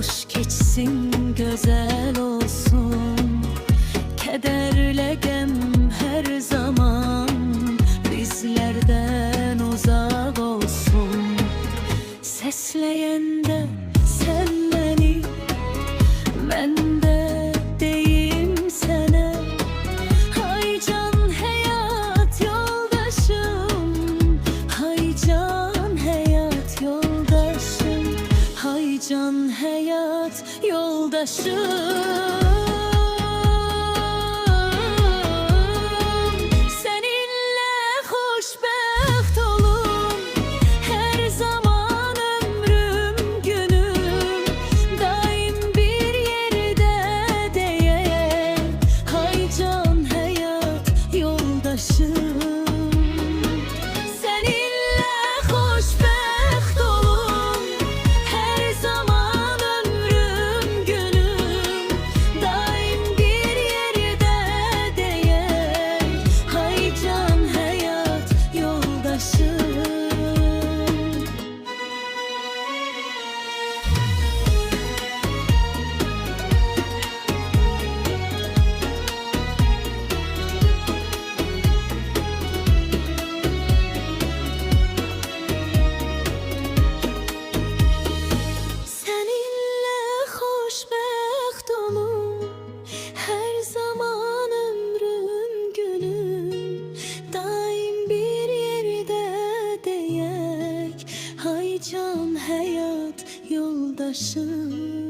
hoş geçsin, güzel olsun. Kederle gem her zaman bizlerden uzak olsun. Sesleyende sen beni, ben de deyim sana. Hay can hayat yoldaşım, hay can hayat yoldaşım, hay can hayat yoldaşım. Can hayat yoldaşım.